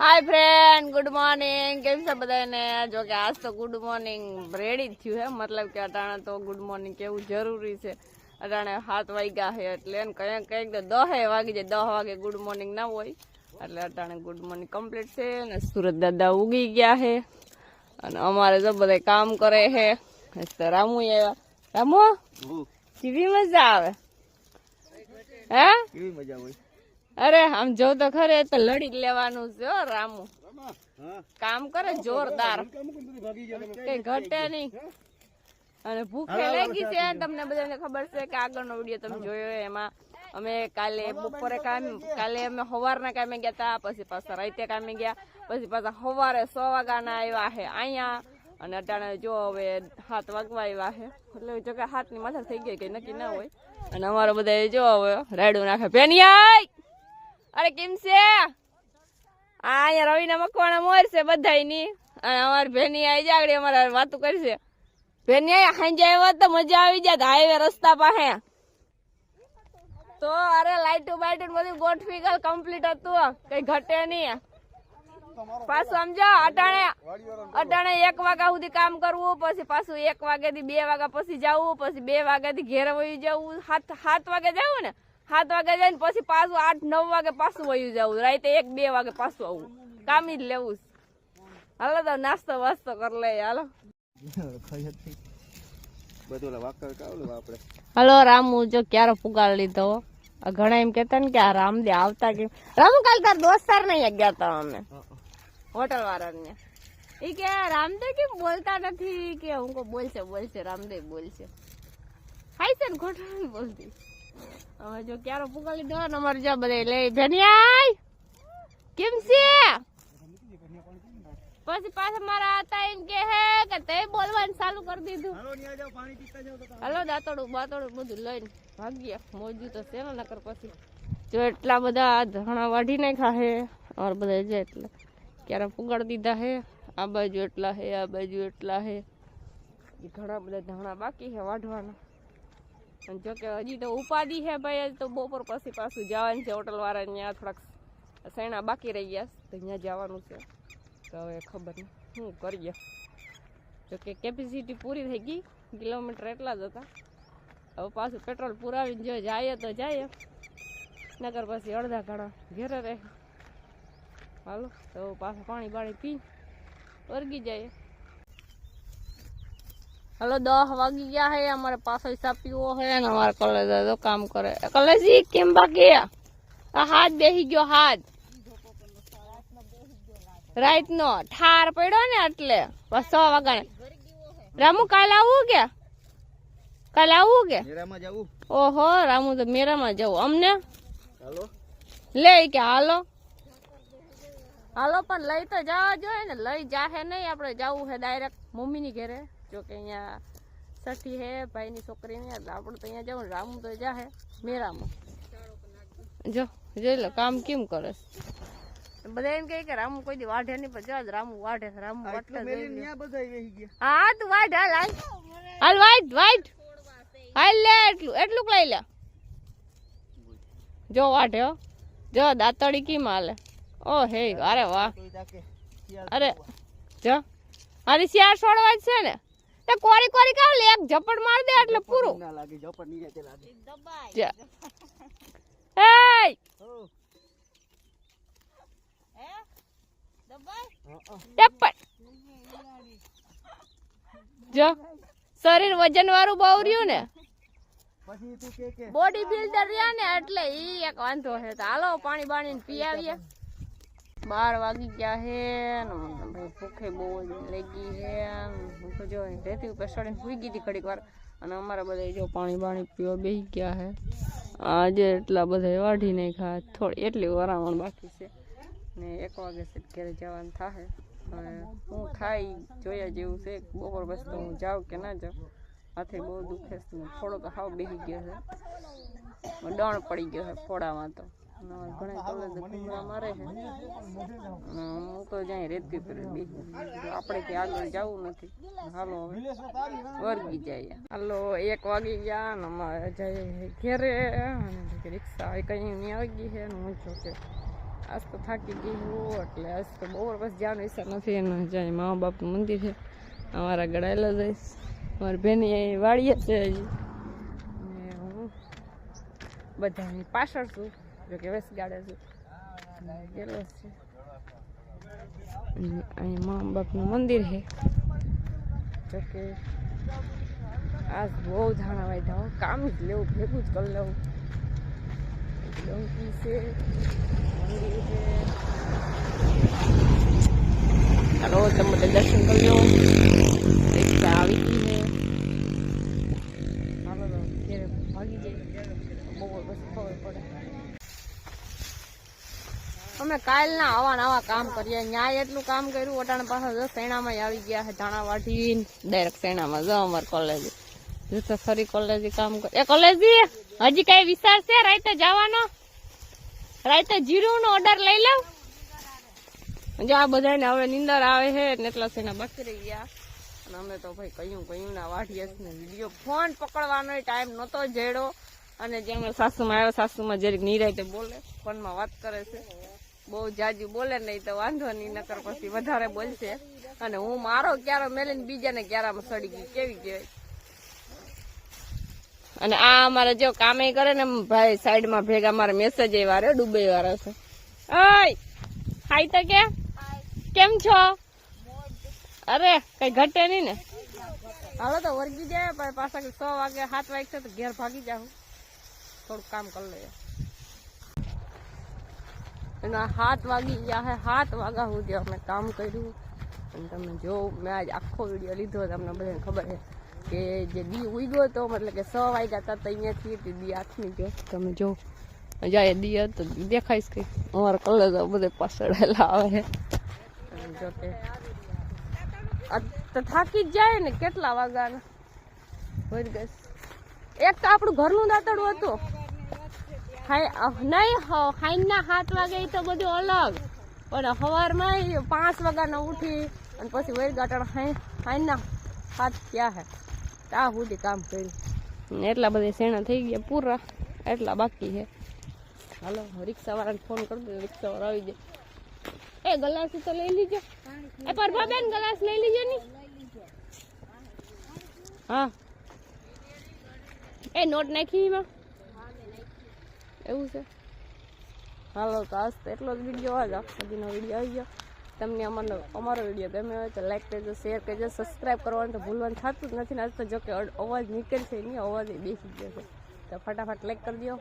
Hi friend, good morning. કેમ છે બધાને? જો કે આજ તો ગુડ મોર્નિંગ રેડી જ થયું હે, મતલબ કે અટાણે તો ગુડ મોર્નિંગ કેવું જરૂરી છે। અટાણે 7 વાગ્યા છે એટલે કંઈક કંઈક તો 10 વાગી જાય, 10 વાગે ગુડ મોર્નિંગ ના હોય એટલે અટાણે ગુડ મોર્નિંગ કમ્પ્લીટ છે અને સુરત દાદા ઉગી ગયા છે અને અમારે તો બધા કામ કરે છે। તો રામુ આવ્યા। રામુ કેવી મજા આવે હે? કેવી મજા હોય? અરે આમ જો તો ખરે તો લડી જ લેવાનું છે હો। રામુ કામ કરે જોરદાર, કઈ ઘટે નહીં અને ભૂખે લાગી છે। તમને બધાને ખબર છે કે આગળનો વિડીયો તમે જોયો એમાં અમે કાલે બપોરે કાલે અમે સવારના કામે ગયા હતા, પછી પાછા રાતે કામે ગયા, પછી પાછા સવારે 6 વાગ્યાના આવ્યા છે અહીંયા અને અટાણે જો હવે 7 વાગવા આવ્યા છે એટલે જો કે 7 ની માથા થઈ ગઈ કઈ નક્કી ના હોય। અને અમારે બધા જો હવે રાયડું નાખે। ભેનિયાઈ અરે કેમ છે? અહીંયા રવિના મકવાણા મોર છે બધાયની અને અમારી ભેની આવી જાગડી અમારે વાતો કરશે। ભેની હાંજે આવ્યા તો મજા આવી જાય હાઈવે રસ્તા પાસે તો અરે લાઈટું બાઈટું બધું ગોઠવી ગયેલ કમ્પ્લીટ હતું, કઈ ઘટે નહીં। પાછું સમજો અટાણે 1 વાગ્યા સુધી કામ કરવું, પછી પાછું 1 વાગ્યાથી 2 વાગ્યા પછી જવું, પછી 2 વાગ્યાથી ઘેર વયું જવું, 7 વાગે જવું ને 7 વાગે જાય ને પછી પાછું 8-9 વાગે પાછું વયું જવું, રાતે 1-2 વાગે પાછું આવું, કામ જ લેવું। હાલો તો નાસ્તો વાસ્તો કરી લે હાલો। હાલો રામુ જો ક્યારે પુગાડ લીધો। ઘણા એમ કેતા ને કે આ રામદે આવતા કેમ? રામુ કાલ તાર દોસ્તાર ને ગયા તા અમે હોટલ વાળાને, એ કે રામદેવ કેમ બોલતા નથી કે હું કો બોલશે રામદેવ બોલશે, ખાઈ છે ને ખોટું બોલતી। હવે જો ક્યારે પુગાડ લીધો ને અમારે જો બધા લે ભેનિયાઈ કેમ છે? પછી પાછા મારા હતા એમ કે હે કે તે બોલવાનું ચાલુ કરી દીધું। હાલો દાંતડું બાતડું બધું લઈને ભાગ્યા, મોજું તો છે ને નકર પછી જો એટલા બધા ધાણા વાઢી નાખ્યા હે और બધા છે એટલે ક્યારે પુગાડ દીધા હે। આ બાજુ એટલા હે, આ બાજુ એટલા હે, ઘણા બધા ધાણા બાકી છે વાઢવાના। અને જો કે હજી તો ઉપાધિ છે ભાઈ, તો બપોર પછી પાછું જવાનું છે હોટલ વાળા ત્યાં, થોડાક સૈણા બાકી રહી ગયા તો ત્યાં જવાનું છે। તો હવે ખબર નહીં શું કરીએ, જો કે કેપેસિટી પૂરી થઈ ગઈ, કિલોમીટર એટલા જ હતા। હવે પાછું પેટ્રોલ પુરાવીને જો જાય તો જાય, નગર પછી અડધા ઘણા ઘેરે રહે। હાલો તો પાછા પાણી પી વર્ગી જાય। હાલો 10 વાગી ગયા હે, અમારે પાછો હિસાબ પીવો હે ને અમારે કલેજ તો કામ કરે। કલેજી કેમ બાકી આ હાથ બેસી ગયો, હાથ રાત નો ઠાર પડ્યો ને એટલે 6 વાગ્યા। રામુ કાલે આવું કે? કાલે આવું કે? ઓહો રામુ તો મેરામાં જવું અમને લે કે હાલો હાલો, પણ લઈ તો જવા જોઈએ ને, લઈ જાહે નહીં, આપણે જવું છે ડાયરેક્ટ મમ્મી ની ઘરે। જો કે અહીંયા સઠી હે ભાઈ ની છોકરી ને એટલે આપણે તો અહીંયા જવું। રામુ તો જાહે મેરામાં, જો જોઈ લો કામ કેમ કરે। બધા એમ કે રામુ કોઈ દી વાઢે નહીં, પણ જવા રામુ વાઢે। રામુ હા તું વાઢ, હાલ વાઢ હાલ લે, એટલું લઈ લે, જો વાઢે હો, જો દાંતડી કેમ હાલે। ઓ હે અરે વાહ, અરે જો મારી શિયાળ છોડવા જ છે ને, તે કોરી કાવ લે, એક ઝપટ માર દે એટલે પૂરું। જો શરીર વજન વાળું બહુ રહ્યું ને, બોડી બિલ્ડર રહ્યા ને એટલે ઈ એક વાંધો છે। તો હાલો પાણી બાણી પી આવીએ। 12 વાગી ગયા હે ને ભૂખે બહુ લાગી હે, ભૂખ જો રેતી ઉપર ચડીને સુઈ ગઈ હતી ઘડીક વાર અને અમારા બધા જો પાણી બાણી પીવા બેસી ગયા હે। આજે એટલા બધા વાઢી નાખ્યા, થોડી એટલી વરામણ બાકી છે ને 1 વાગે છે ઘરે જવાનું થાય। હવે હું ખાઈ જોયા જેવું છે, બપોર પછી તો હું જાઉં કે ના જાઉં, હાથે બહુ દુખે છે, થોડો તો હાવ બેસી ગયો છે, દણ પડી ગયો છે ફોડામાં। તો ઘણા કલર કુંડા મારે છે, હું તો જાય રેતી પર બેસી, આપણે ક્યાં આગળ જવું નથી। હાલો હવે વર્ગી જાય। હાલો 1 વાગી ગયા ને અમારે જઈએ ઘેરે, રિક્ષા કઈ નહીં આવી ગઈ છે ને હું જો કે આજ તો થાકી ગઈ હું એટલે આજ તો બપોર પછી જવાનો ઈચ્છા નથી. એનું જ્યાં મા બાપનું મંદિર છે અમારા ગળાયેલા જઈશ. મારી બેની અહીં વાડીએ છે હજી ને હું બધાની પાછળ છું, જોકે વેસ ગાડે છું ગયેલો છે. અહીં મા બાપનું મંદિર છે. જોકે આજ બહુ ધાણા વાયધા કામ જ લેવું ભેગું જ કરી લેવું. ડોંકી છે, મંદિર છે. ચાલો તમે બધા દર્શન કરી લો. રિક્ષા આવી ગઈ છે. ચાલો તો ઘેરે ભાગી જાય બહુ પછી ખબર પડે. અમે કાલના આવા નવા કામ કરીએ. ન્યાય એટલું કામ કર્યું. ઓટાણા પાસે જો સૈણામાં આવી ગયા છે ધાણા વાટી ડાયરેક્ટ સૈણામાં જો અમારે કોલેજ જો ફરી કોલેજ કામ કરે. એ કોલેજ હજી કઈ વિચાર છે રાતે જવાનો? રાતે જીરું નો ઓર્ડર લઈ લઉં. જો આ બધાને હવે નીંદર આવે છે એટલા સૈણા બાકી રહી ગયા. અને અમે તો ભાઈ કયું ના વાઢીએ ને વિડીયો ફોન પકડવાનો ટાઈમ નહોતો જેડો. અને જે અમે સાસુમાં આવ્યા સાસુમાં જરીક નિરાયતે બોલે ફોનમાં વાત કરે છે. બહુ જાજુ બોલે નહીં તો વાંધો નહીં, નકર પછી વધારે બોલશે. અને હું મારો ક્યારો મેલીને બીજાને ક્યારામાં સડી ગઈ કેવી કહેવાય. અને આ અમારે જો કામે કરે ને ભાઈ સાઈડમાં ભેગા મારે મેસેજ એ વારે ડૂબે વાળા છે. ઓય હાઈ તો કેમ છો? અરે કઈ ઘટે નહીં ને? હાલો તો વર્ગી જાય પાછા 6 વાગે 7 વાગે તો ઘેર ભાગી જાઉં. થોડું કામ કરી લઈએ. એના 7 વાગી ગયા છે. 7 વાગ્યા સુધી અમે કામ કર્યું. અને તમે જો મેં આજ આખો વિડીયો લીધો તમને બધાને ખબર છે કે જે દી ઉગ્યો હતો મતલબ કે 6 વાગ્યા હતા તો અહીંયાથી દી આઠમી ગયો. તમે જો જાય દી હતો દેખાઈશ કઈ અમારા કલર બધે પાછળેલા આવે છે. જો કે તો થાકી જ જાય ને. કેટલા વાગ્યાના વળી ગઈ. એક તો આપણું ઘરનું દાંતડું હતું નહીં. હાઈના 7 વાગે તો બધું અલગ, પણ સવારમાં 5 વાગ્યાના ઉઠી અને પછી વળી ગાંટણ હાઈના 7 ક્યાં હે ત્યાં સુધી કામ કર્યું. એટલા બધા શેણા થઈ ગયા પૂરા, એટલા બાકી છે. હાલો રિક્ષાવાળાને ફોન કરી દો, રિક્ષાવાળા આવી જાય. એ ગલાસ તો લઈ લીજો. એ પરભાબેન ગલાસ લઈ લીજો ની. હા એ નોટ નાખી એમાં એવું છે. હાલો તો આજ તો એટલો જ વિડીયો આજ આખો વિડીયો આવી ગયો. તમને અમારો વિડીયો ગમે હોય તો લાઈક કરજો, શેર કરજો, સબસ્ક્રાઈબ કરવાનું તો ભૂલવાનું થતું જ નથી ને. આજ તો જો કે અવાજ નીકળશે નહીં, અવાજ બેસી ગયો છે તો ફટાફટ લાઈક કરી દો.